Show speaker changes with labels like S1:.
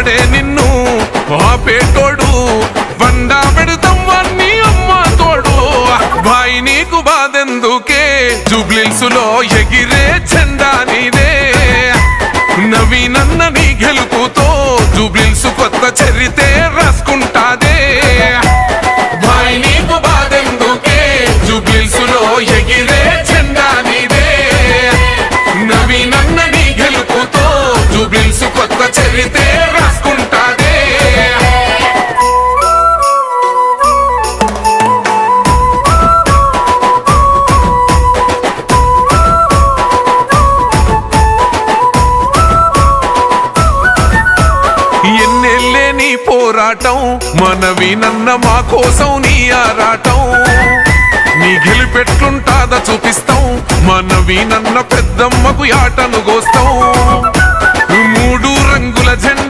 S1: ఎవడే నిన్ను ఆపేటోడు బండా పెడతాం వాణ్ణి అమ్మ తోడు భాయ్ నీకు బాధెందుకే జూబ్లీహిల్స్ లో ఎగిరే జెండా నీదే నవీనన్న నీ గెలుపుతో జూబ్లీహిల్స్ కొత్త చరితే రాసుకుంటాదే భాయ్ నీకు బాధెందుకే జూబ్లీహిల్స్ లో ఎగిరే జెండా నీదే నవీనన్న నీ గెలుపుతో జూబ్లీహిల్స్ కొత్త చరితే రాసుకుంటాదే ఎన్నెల్లే నీ పోరాటం మనవీనన్న మా కోసం నీ ఆరాటం నీ గెలిపెట్లుంటాదా చూపిస్తాం మనవీనన్న పెద్దమ్మకు యాటను గోస్తాం 3 రంగుల జెండా